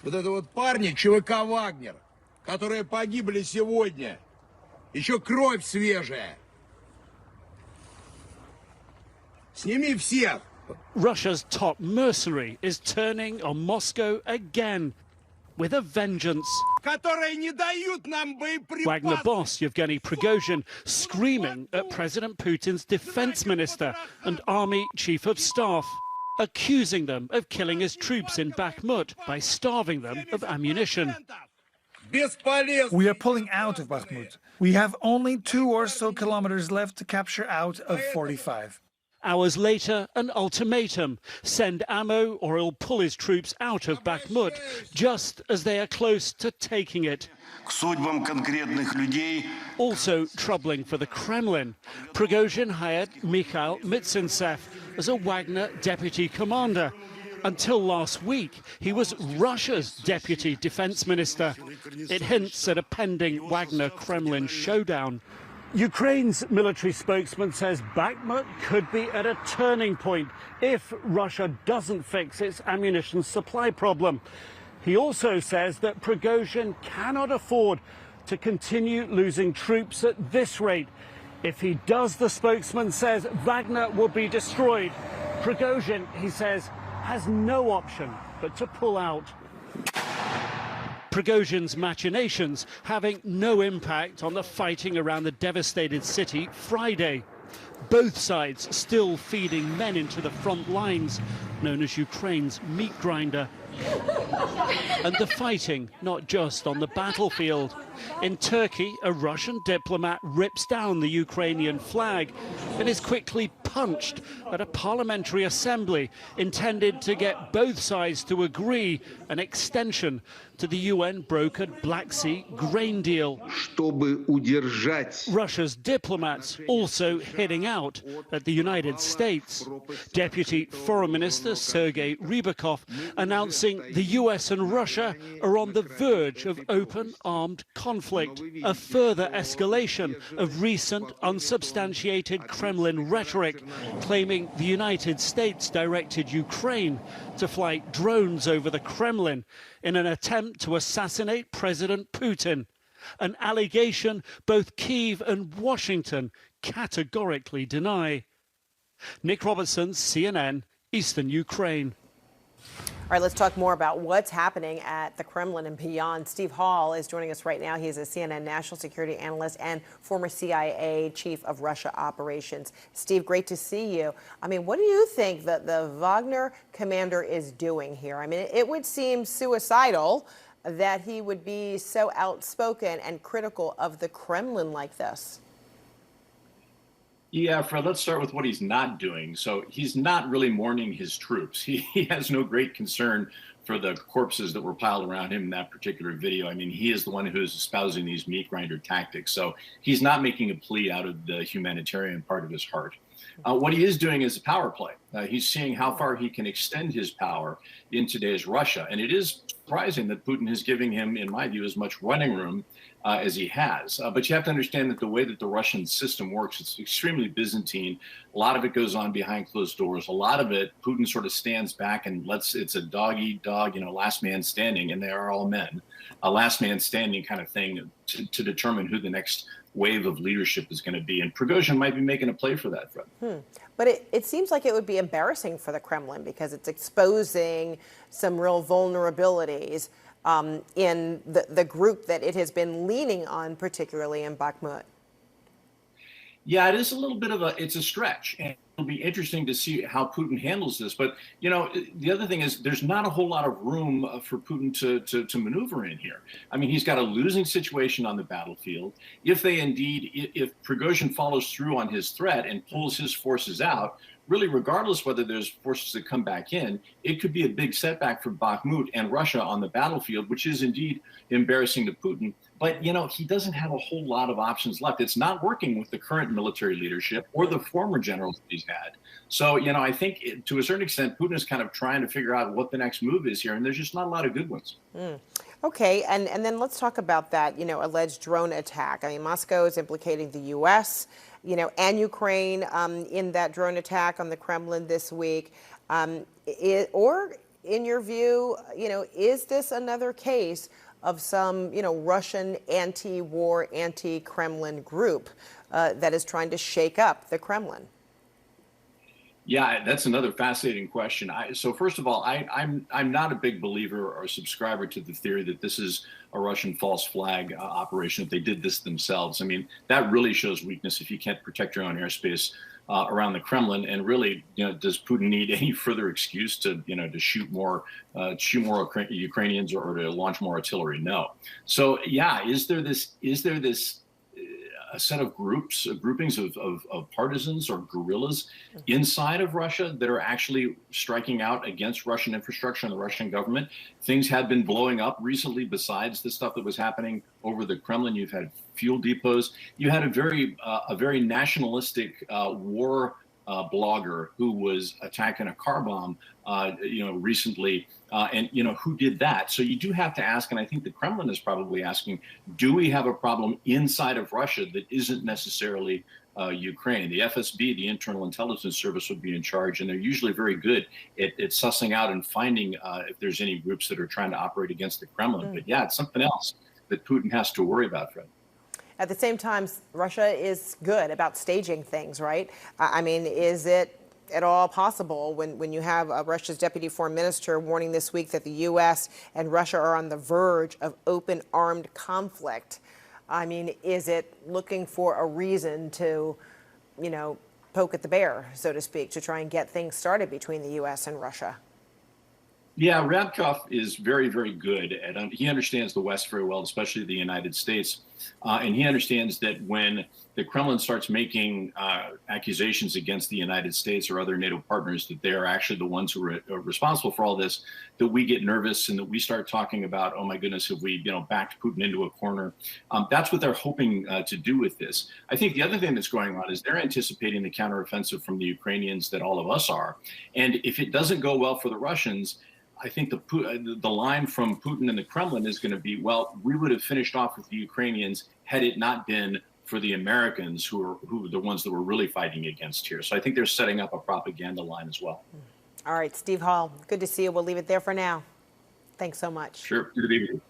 Вот это вот парни ЧВК «Вагнер», которые погибли сегодня. Еще кровь свежая. Сними всех. Russia's top mercenary is turning on Moscow again with a vengeance. Которые не дают нам боеприпасов. Wagner boss Yevgeny Prigozhin screaming at President Putin's defense minister and army chief of staff, accusing them of killing his troops in Bakhmut by starving them of ammunition. We are pulling out of Bakhmut. We have only 2 or so kilometers left to capture out of 45. Hours later, an ultimatum: send ammo or he'll pull his troops out of Bakhmut, just as they are close to taking it. Also troubling for the Kremlin, Prigozhin hired Mikhail Mitsintsev as a Wagner deputy commander. Until last week, he was Russia's deputy defense minister. It hints at a pending Wagner-Kremlin showdown. Ukraine's military spokesman says Bakhmut could be at a turning point if Russia doesn't fix its ammunition supply problem. He also says that Prigozhin cannot afford to continue losing troops at this rate. If he does, the spokesman says, Wagner will be destroyed. Prigozhin, he says, has no option but to pull out. Prigozhin's machinations having no impact on the fighting around the devastated city Friday. Both sides still feeding men into the front lines, known as Ukraine's meat grinder. And the fighting not just on the battlefield. In Turkey, a Russian diplomat rips down the Ukrainian flag and is quickly punched at a parliamentary assembly intended to get both sides to agree an extension to the UN brokered Black Sea grain deal. Russia's diplomats also hitting out at the United States. Deputy Foreign Minister Sergei Rybakov announcing the US and Russia are on the verge of open armed conflict, a further escalation of recent unsubstantiated Kremlin rhetoric, claiming the United States directed Ukraine to fly drones over the Kremlin in an attempt to assassinate President Putin, an allegation both Kyiv and Washington categorically deny. Nick Robertson, CNN, Eastern Ukraine. All right, let's talk more about what's happening at the Kremlin and beyond. Steve Hall is joining us right now. He is a CNN national security analyst and former CIA chief of Russia operations. Steve, great to see you. I mean, what do you think that the Wagner commander is doing here? I mean, it would seem suicidal that he would be so outspoken and critical of the Kremlin like this. Yeah, Fred, let's start with what he's not doing. So he's not really mourning his troops. He has no great concern for the corpses that were piled around him in that particular video. I mean, he is the one who's espousing these meat grinder tactics. So he's not making a plea out of the humanitarian part of his heart. What he is doing is a power play. He's seeing how far he can extend his power in today's Russia. And it is surprising that Putin is giving him, in my view, as much running room as he has. But you have to understand that the way that the Russian system works, it's extremely Byzantine. A lot of it goes on behind closed doors. A lot of it, Putin sort of stands back and it's a dog eat dog, last man standing, and they are all men. A last man standing kind of thing to determine who the next wave of leadership is going to be. And Prigozhin might be making a play for that, Fred. But it seems like it would be embarrassing for the Kremlin because it's exposing some real vulnerabilities in the group that it has been leaning on, particularly in Bakhmut. Yeah, it is a little bit of it's a stretch. And it'll be interesting to see how Putin handles this. But, the other thing is there's not a whole lot of room for Putin to maneuver in here. I mean, he's got a losing situation on the battlefield. If Prigozhin follows through on his threat and pulls his forces out, really, regardless whether there's forces that come back in, it could be a big setback for Bakhmut and Russia on the battlefield, which is indeed embarrassing to Putin. But, he doesn't have a whole lot of options left. It's not working with the current military leadership or the former generals that he's had. So, I think to a certain extent, Putin is kind of trying to figure out what the next move is here, and there's just not a lot of good ones. Okay, and then let's talk about that, alleged drone attack. I mean, Moscow is implicating the U.S., and Ukraine in that drone attack on the Kremlin this week. Or in your view, is this another case of some, Russian anti-war, anti-Kremlin group that is trying to shake up the Kremlin? Yeah, that's another fascinating question. So first of all, I'm not a big believer or subscriber to the theory that this is a Russian false flag operation, if they did this themselves. I mean, that really shows weakness if you can't protect your own airspace around the Kremlin. And really, does Putin need any further excuse to, to shoot more Ukrainians or to launch more artillery? No. So yeah, is there this a set of groupings of partisans or guerrillas inside of Russia that are actually striking out against Russian infrastructure and the Russian government? Things have been blowing up recently besides the stuff that was happening over the Kremlin. You've had fuel depots. You had a very nationalistic war blogger who was attacking a car bomb, recently, and who did that? So you do have to ask, and I think the Kremlin is probably asking, do we have a problem inside of Russia that isn't necessarily Ukraine? The FSB, the Internal Intelligence Service, would be in charge, and they're usually very good at sussing out and finding if there's any groups that are trying to operate against the Kremlin. But yeah, it's something else that Putin has to worry about, Fred. At the same time, Russia is good about staging things, right? I mean, is it at all possible when you have Russia's deputy foreign minister warning this week that the U.S. and Russia are on the verge of open armed conflict? I mean, is it looking for a reason to, poke at the bear, so to speak, to try and get things started between the U.S. and Russia? Yeah, Radkov is very, very good at, he understands the West very well, especially the United States. And he understands that when the Kremlin starts making accusations against the United States or other NATO partners, that they are actually the ones who are responsible for all this, that we get nervous and that we start talking about, oh my goodness, have we, backed Putin into a corner? That's what they're hoping to do with this. I think the other thing that's going on is they're anticipating the counteroffensive from the Ukrainians that all of us are. And if it doesn't go well for the Russians, I think the line from Putin and the Kremlin is going to be, well, we would have finished off with the Ukrainians had it not been for the Americans who are the ones that were really fighting against here. So I think they're setting up a propaganda line as well. All right, Steve Hall, good to see you. We'll leave it there for now. Thanks so much. Sure. Good to be with you.